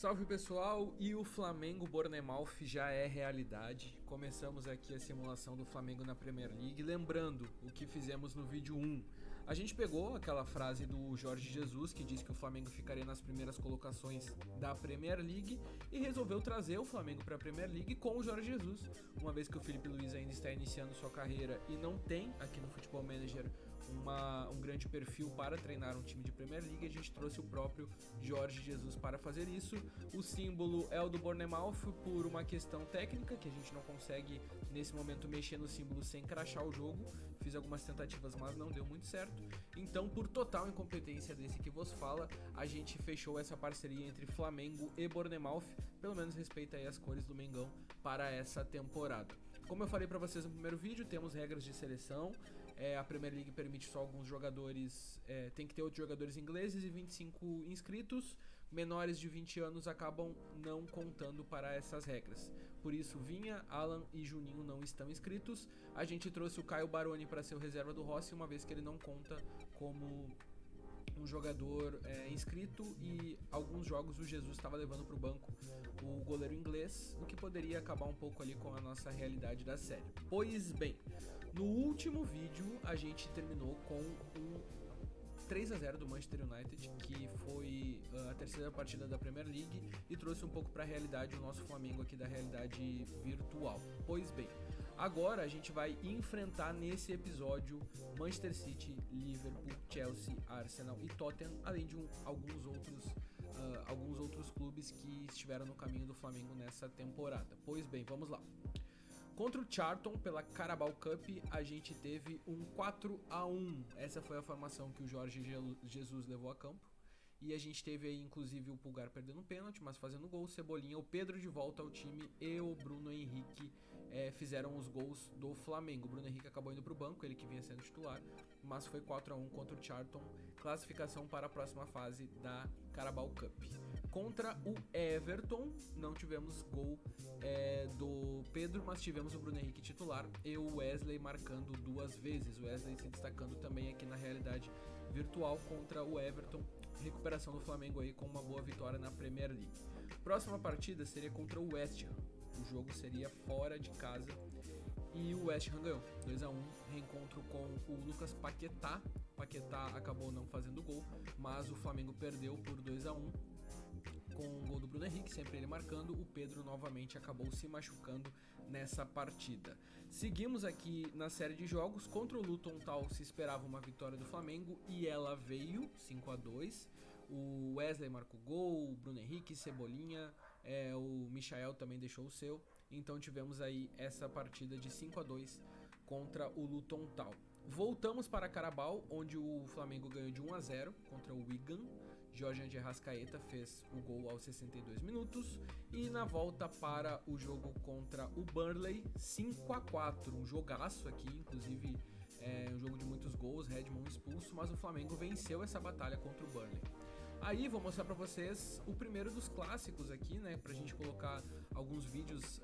Salve pessoal, e o Flamengo Bournemouth já é realidade. Começamos aqui a simulação do Flamengo na Premier League, lembrando o que fizemos no vídeo 1. A gente pegou aquela frase do Jorge Jesus que disse que o Flamengo ficaria nas primeiras colocações da Premier League e resolveu trazer o Flamengo para a Premier League com o Jorge Jesus, uma vez que o Felipe Luiz ainda está iniciando sua carreira e não tem aqui no Futebol Manager um grande perfil para treinar um time de Premier League. A gente trouxe o próprio Jorge Jesus para fazer isso. O símbolo é o do Bournemouth por uma questão técnica, que a gente não consegue nesse momento mexer no símbolo sem crashar o jogo. Fiz algumas tentativas, mas não deu muito certo. Então, por total incompetência desse que vos fala, a gente fechou essa parceria entre Flamengo e Bournemouth. Pelo menos respeita aí as cores do Mengão para essa temporada. Como eu falei para vocês no primeiro vídeo, temos regras de seleção. A Premier League permite só alguns jogadores, tem que ter outros jogadores ingleses e 25 inscritos. Menores de 20 anos acabam não contando para essas regras. Por isso, Vinha, Alan e Juninho não estão inscritos. A gente trouxe o Caio Baroni para ser o reserva do Rossi, uma vez que ele não conta como um jogador inscrito, e alguns jogos o Jesus estava levando para o banco o goleiro inglês, o que poderia acabar um pouco ali com a nossa realidade da série. Pois bem, no último vídeo a gente terminou com um 3-0 do Manchester United, que foi a terceira partida da Premier League, e trouxe um pouco para a realidade o nosso Flamengo aqui da realidade virtual. Pois bem, agora a gente vai enfrentar nesse episódio Manchester City, Liverpool, Chelsea, Arsenal e Tottenham, além de alguns outros clubes que estiveram no caminho do Flamengo nessa temporada. Pois bem, vamos lá. Contra o Charlton, pela Carabao Cup, a gente teve um 4-1. Essa foi a formação que o Jorge Jesus levou a campo. E a gente teve aí, inclusive, o Pulgar perdendo um pênalti, mas fazendo gol, Cebolinha, o Pedro de volta ao time e o Bruno Henrique fizeram os gols do Flamengo. O Bruno Henrique acabou indo para o banco, ele que vinha sendo titular, mas foi 4-1 contra o Charlton, classificação para a próxima fase da Carabao Cup. Contra o Everton, não tivemos gol do Pedro, mas tivemos o Bruno Henrique titular e o Wesley marcando duas vezes. O Wesley se destacando também aqui na realidade virtual contra o Everton. Recuperação do Flamengo aí com uma boa vitória na Premier League. Próxima partida seria contra o West Ham. O jogo seria fora de casa e o West Ham ganhou 2-1. Reencontro com o Lucas Paquetá. Paquetá acabou não fazendo gol, mas o Flamengo perdeu por 2-1 com o gol do Bruno Henrique, sempre ele marcando. O Pedro novamente acabou se machucando nessa partida. Seguimos aqui na série de jogos. Contra o Luton Town se esperava uma vitória do Flamengo e ela veio, 5-2. O Wesley marcou gol, o Bruno Henrique, Cebolinha, o Michael também deixou o seu. Então tivemos aí essa partida de 5-2 contra o Luton Town. Voltamos para Carabao, onde o Flamengo ganhou de 1-0 contra o Wigan. Jorge de Arrascaeta fez o gol aos 62 minutos. E na volta para o jogo contra o Burnley, 5-4, um jogaço aqui, inclusive um jogo de muitos gols, Redmond expulso, mas o Flamengo venceu essa batalha contra o Burnley. Aí vou mostrar pra vocês o primeiro dos clássicos aqui, né, pra gente colocar alguns vídeos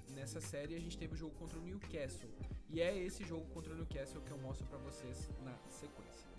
nessa série. A gente teve o jogo contra o Newcastle, e é esse jogo contra o Newcastle que eu mostro pra vocês na sequência.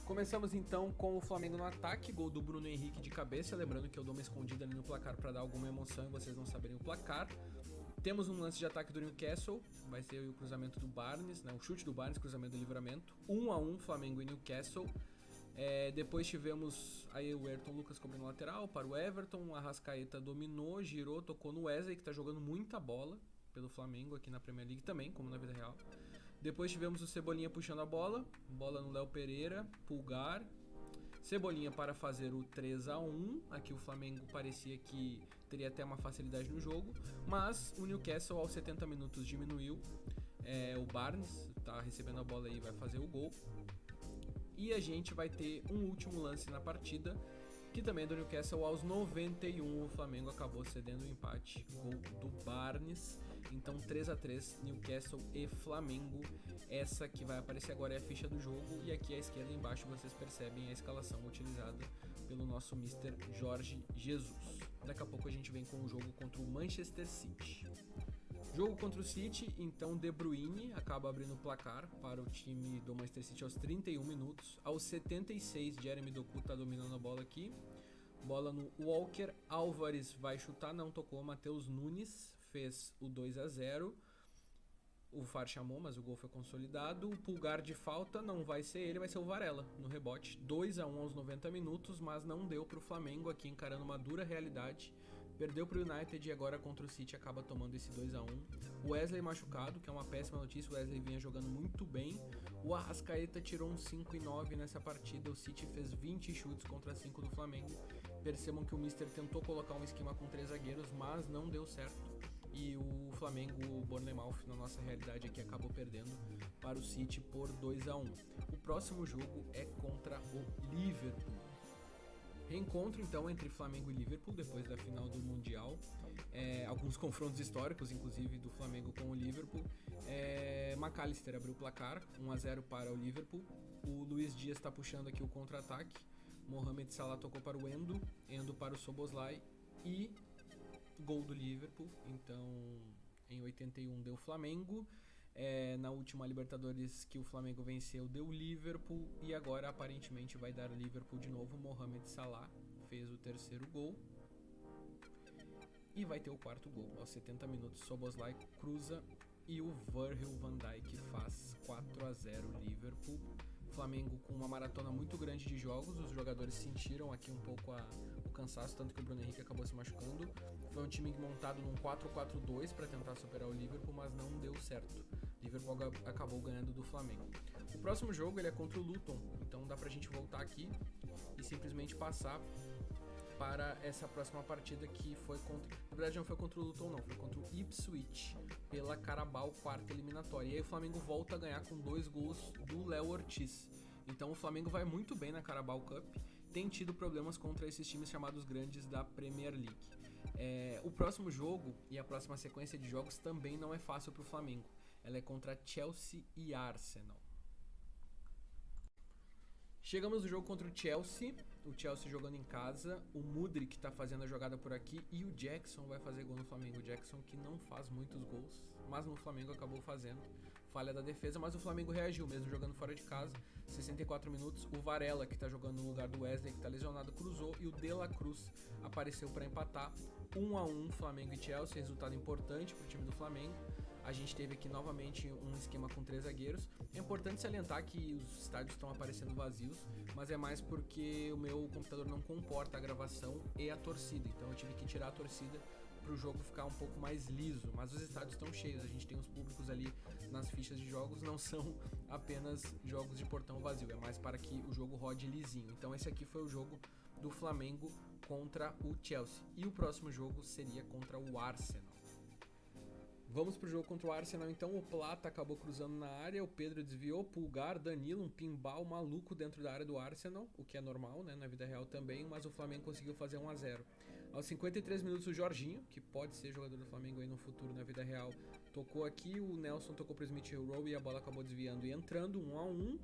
Começamos então com o Flamengo no ataque, gol do Bruno Henrique de cabeça, lembrando que eu dou uma escondida ali no placar para dar alguma emoção e vocês não saberem o placar. Temos um lance de ataque do Newcastle, vai ser o cruzamento do Barnes, né, o chute do Barnes, cruzamento do Livramento, 1-1 Flamengo e Newcastle. Depois tivemos aí o Ayrton Lucas cobrindo lateral para o Everton, o Arrascaeta dominou, girou, tocou no Wesley, que está jogando muita bola pelo Flamengo aqui na Premier League também, como na vida real. Depois tivemos o Cebolinha puxando a bola no Léo Pereira, Pulgar, Cebolinha para fazer o 3-1, aqui o Flamengo parecia que teria até uma facilidade no jogo, mas o Newcastle aos 70 minutos diminuiu, o Barnes está recebendo a bola aí e vai fazer o gol. E a gente vai ter um último lance na partida, que também é do Newcastle, aos 91. O Flamengo acabou cedendo o empate, gol do Barnes. Então 3-3, Newcastle e Flamengo. Essa que vai aparecer agora é a ficha do jogo, e aqui à esquerda embaixo vocês percebem a escalação utilizada pelo nosso Mr. Jorge Jesus. Daqui a pouco a gente vem com o jogo contra o Manchester City. Jogo contra o City, então De Bruyne acaba abrindo o placar para o time do Manchester City aos 31 minutos. Aos 76, Jeremy Doku está dominando a bola aqui. Bola no Walker, Álvares vai chutar, não tocou, Matheus Nunes fez o 2-0. O VAR chamou, mas o gol foi consolidado. O Pulgar de falta não vai ser ele, vai ser o Varela no rebote. 2-1 aos 90 minutos, mas não deu para o Flamengo aqui encarando uma dura realidade. Perdeu para o United e agora contra o City acaba tomando esse 2-1. O Wesley machucado, que é uma péssima notícia, o Wesley vinha jogando muito bem. O Arrascaeta tirou um 5-9 nessa partida, o City fez 20 chutes contra 5 do Flamengo. Percebam que o Mister tentou colocar um esquema com 3 zagueiros, mas não deu certo. E o Flamengo, o Bournemouth, na nossa realidade aqui, acabou perdendo para o City por 2-1. O próximo jogo é contra o Liverpool. Reencontro então entre Flamengo e Liverpool depois da final do Mundial. Alguns confrontos históricos, inclusive do Flamengo com o Liverpool. McAllister abriu o placar, 1-0 para o Liverpool. O Luiz Dias está puxando aqui o contra-ataque. Mohamed Salah tocou para o Endo para o Szoboszlai e gol do Liverpool. Então em 81 deu Flamengo. Na última Libertadores que o Flamengo venceu deu Liverpool e agora aparentemente vai dar Liverpool de novo. Mohamed Salah fez o terceiro gol e vai ter o quarto gol aos 70 minutos. Szoboszlai cruza e o Virgil van Dijk faz 4-0 Liverpool. Flamengo com uma maratona muito grande de jogos, os jogadores sentiram aqui um pouco o cansaço, tanto que o Bruno Henrique acabou se machucando. Foi um time montado num 4-4-2 para tentar superar o Liverpool, mas não deu certo. O Liverpool acabou ganhando do Flamengo. O próximo jogo ele é contra o Luton, então dá pra gente voltar aqui e simplesmente passar para essa próxima partida que foi contra... Na verdade não foi contra o Luton não, foi contra o Ipswich pela Carabao quarta eliminatória. E aí o Flamengo volta a ganhar com 2 gols do Léo Ortiz. Então o Flamengo vai muito bem na Carabao Cup, tem tido problemas contra esses times chamados grandes da Premier League. O próximo jogo e a próxima sequência de jogos também não é fácil para o Flamengo. Ela é contra Chelsea e Arsenal. Chegamos no jogo contra o Chelsea jogando em casa, o Mudryk tá fazendo a jogada por aqui e o Jackson vai fazer gol no Flamengo. O Jackson que não faz muitos gols, mas no Flamengo acabou fazendo. Falha da defesa, mas o Flamengo reagiu mesmo jogando fora de casa. 64 minutos, o Varela, que tá jogando no lugar do Wesley, que tá lesionado, cruzou e o De La Cruz apareceu para empatar. 1-1 Flamengo e Chelsea, resultado importante pro time do Flamengo. A gente teve aqui novamente um esquema com 3 zagueiros. É importante salientar que os estádios estão aparecendo vazios, mas é mais porque o meu computador não comporta a gravação e a torcida. Então eu tive que tirar a torcida para o jogo ficar um pouco mais liso. Mas os estádios estão cheios, a gente tem os públicos ali nas fichas de jogos, não são apenas jogos de portão vazio, é mais para que o jogo rode lisinho. Então esse aqui foi o jogo do Flamengo contra o Chelsea. E o próximo jogo seria contra o Arsenal. Vamos pro jogo contra o Arsenal, então. O Plata acabou cruzando na área, o Pedro desviou, Pulgar, Danilo, um pinball maluco dentro da área do Arsenal, o que é normal, né, na vida real também, mas o Flamengo conseguiu fazer 1-0. Aos 53 minutos o Jorginho, que pode ser jogador do Flamengo aí no futuro na vida real, tocou aqui, o Nelson tocou pro Smith Rowe e a bola acabou desviando e entrando, 1-1.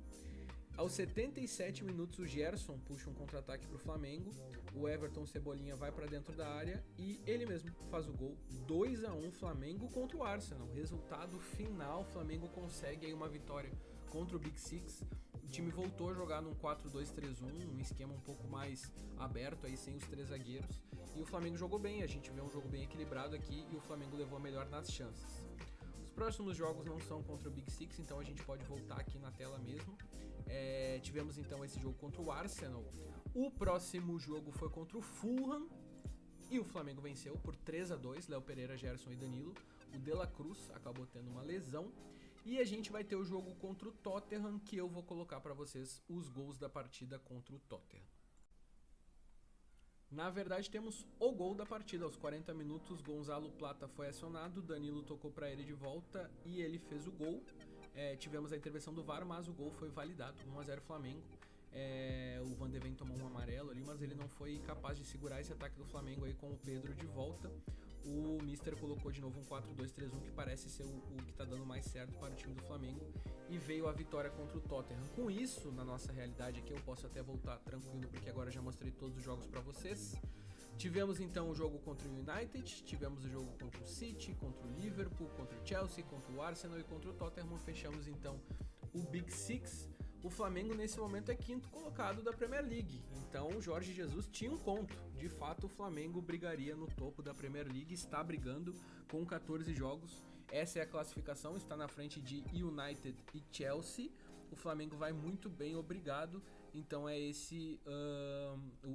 Aos 77 minutos o Gerson puxa um contra-ataque pro Flamengo, o Everton Cebolinha vai para dentro da área e ele mesmo faz o gol. 2-1 Flamengo contra o Arsenal. Resultado final, Flamengo consegue aí uma vitória contra o Big Six. O time voltou a jogar num 4-2-3-1, um esquema um pouco mais aberto aí sem os 3 zagueiros. E o Flamengo jogou bem, a gente vê um jogo bem equilibrado aqui e o Flamengo levou a melhor nas chances. Os próximos jogos não são contra o Big Six, então a gente pode voltar aqui na tela mesmo. Tivemos então esse jogo contra o Arsenal. O próximo jogo foi contra o Fulham e o Flamengo venceu por 3-2, Léo Pereira, Gerson e Danilo. O De La Cruz acabou tendo uma lesão. E a gente vai ter o jogo contra o Tottenham, que eu vou colocar para vocês os gols da partida contra o Tottenham. Na verdade temos o gol da partida. Aos 40 minutos Gonzalo Plata foi acionado, Danilo tocou para ele de volta e ele fez o gol. Tivemos a intervenção do VAR, mas o gol foi validado, 1-0 Flamengo. O Van de Ven tomou um amarelo ali, mas ele não foi capaz de segurar esse ataque do Flamengo aí com o Pedro de volta. O Mister colocou de novo um 4-2-3-1 que parece ser o que está dando mais certo para o time do Flamengo e veio a vitória contra o Tottenham. Com isso, na nossa realidade aqui, eu posso até voltar tranquilo porque agora já mostrei todos os jogos para vocês. Tivemos então o jogo contra o United, tivemos o jogo contra o City, contra o Liverpool, contra o Chelsea, contra o Arsenal e contra o Tottenham. Fechamos então o Big Six. o Flamengo nesse momento é quinto colocado da Premier League. Então o Jorge Jesus tinha um ponto. De fato, o Flamengo brigaria no topo da Premier League, está brigando com 14 jogos. Essa é a classificação, está na frente de United e Chelsea. O Flamengo vai muito bem, obrigado. Então é esse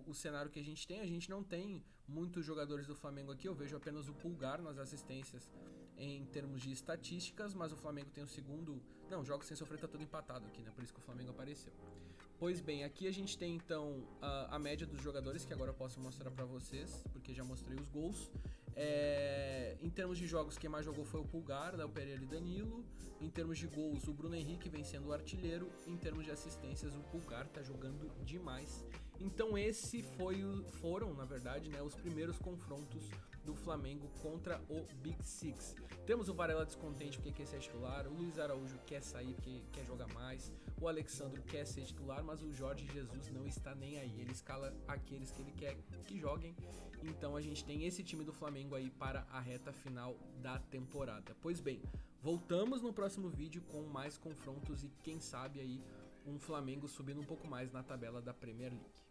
o cenário que a gente tem. A gente não tem muitos jogadores do Flamengo aqui. Eu vejo apenas o Pulgar nas assistências em termos de estatísticas, mas o Flamengo tem o segundo... Não, jogos sem sofrer tá tudo empatado aqui, né? Por isso que o Flamengo apareceu. Pois bem, aqui a gente tem então a média dos jogadores, que agora eu posso mostrar pra vocês, porque já mostrei os gols. Em termos de jogos, quem mais jogou foi o Pulgar, o Pereira e Danilo. Em termos de gols, o Bruno Henrique vem sendo o artilheiro. Em termos de assistências, o Pulgar tá jogando demais. Então foram, na verdade, né, os primeiros confrontos do Flamengo contra o Big Six. Temos o Varela descontente porque quer ser titular, o Luiz Araújo quer sair porque quer jogar mais, o Alexandro quer ser titular, mas o Jorge Jesus não está nem aí, ele escala aqueles que ele quer que joguem. Então a gente tem esse time do Flamengo aí para a reta final da temporada. Pois bem, voltamos no próximo vídeo com mais confrontos e quem sabe aí um Flamengo subindo um pouco mais na tabela da Premier League.